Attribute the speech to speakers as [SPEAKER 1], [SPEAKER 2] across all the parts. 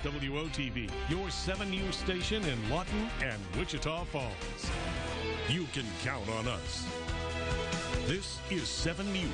[SPEAKER 1] WOTV, your 7 News station in Lawton and Wichita Falls. You can count on us. This is 7 News.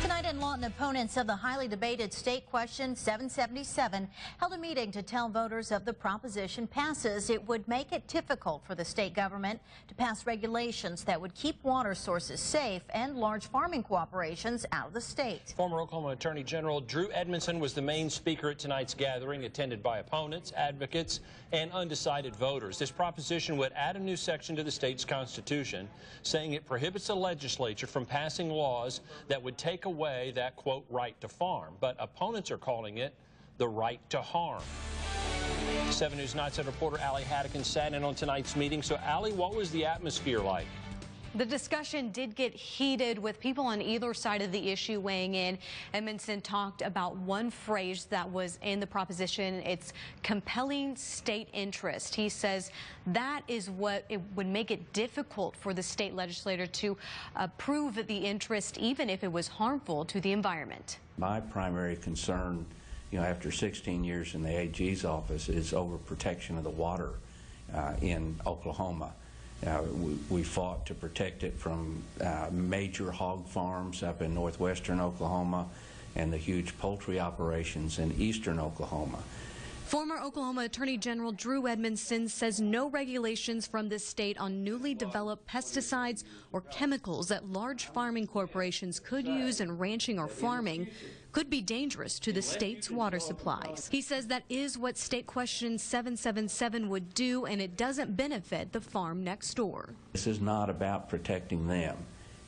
[SPEAKER 2] Tonight in Lawton, opponents of the highly debated state question 777 held a meeting to tell voters if the proposition passes, it would make it difficult for the state government to pass regulations that would keep water sources safe and large farming corporations out of the state.
[SPEAKER 3] Former Oklahoma Attorney General Drew Edmondson was the main speaker at tonight's gathering, attended by opponents, advocates, and undecided voters. This proposition would add a new section to the state's constitution, saying it prohibits the legislature from passing laws that would take away that, quote, right to farm. But opponents are calling it the right to harm. 7 News Nightside reporter Allie Haddigan sat in on tonight's meeting. So, Allie, what was the atmosphere like?
[SPEAKER 4] The discussion did get heated with people on either side of the issue weighing in. Edmondson talked about one phrase that was in the proposition. It's compelling state interest. He says that is what it would make it difficult for the state legislator to approve the interest, even if it was harmful to the environment. My
[SPEAKER 5] primary concern, after 16 years in the AG's office, is over protection of the water in Oklahoma. We fought to protect it from major hog farms up in northwestern Oklahoma and the huge poultry operations in eastern Oklahoma.
[SPEAKER 4] Former Oklahoma Attorney General Drew Edmondson says no regulations from this state on newly developed pesticides or chemicals that large farming corporations could use in ranching or farming could be dangerous to the state's water supplies. He says that is what State Question 777 would do, and it doesn't benefit the farm next door.
[SPEAKER 5] This is not about protecting them.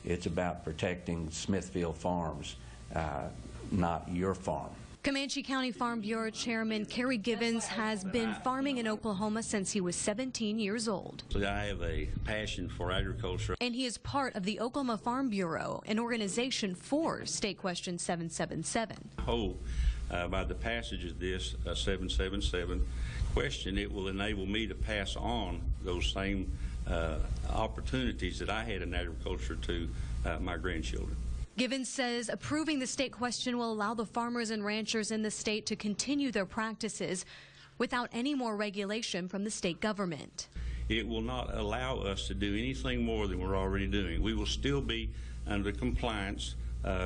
[SPEAKER 5] It's about protecting Smithfield Farms, not your farm.
[SPEAKER 4] Comanche County Farm Bureau Chairman Kerry Givens has been farming in Oklahoma since he was 17 years old.
[SPEAKER 6] So I have a passion for agriculture.
[SPEAKER 4] And he is part of the Oklahoma Farm Bureau, an organization for State Question 777.
[SPEAKER 6] I hope by the passage of this 777 question, it will enable me to pass on those same opportunities that I had in agriculture to my grandchildren.
[SPEAKER 4] Givens says approving the state question will allow the farmers and ranchers in the state to continue their practices without any more regulation from the state government.
[SPEAKER 6] It will not allow us to do anything more than we're already doing. We will still be under compliance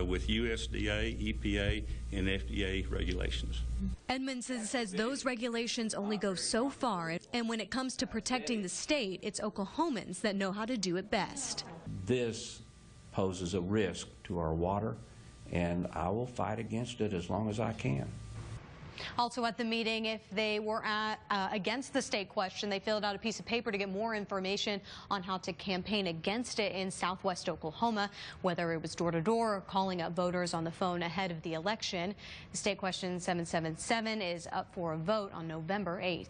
[SPEAKER 6] with USDA, EPA, and FDA regulations.
[SPEAKER 4] Edmondson says those regulations only go so far, and when it comes to protecting the state, it's Oklahomans that know how to do it best.
[SPEAKER 5] This poses a risk to our water, and I will fight against it as long as I can.
[SPEAKER 4] Also at the meeting, if they were against the state question, they filled out a piece of paper to get more information on how to campaign against it in southwest Oklahoma, whether it was door-to-door or calling up voters on the phone ahead of the election. The state question 777 is up for a vote on November 8th.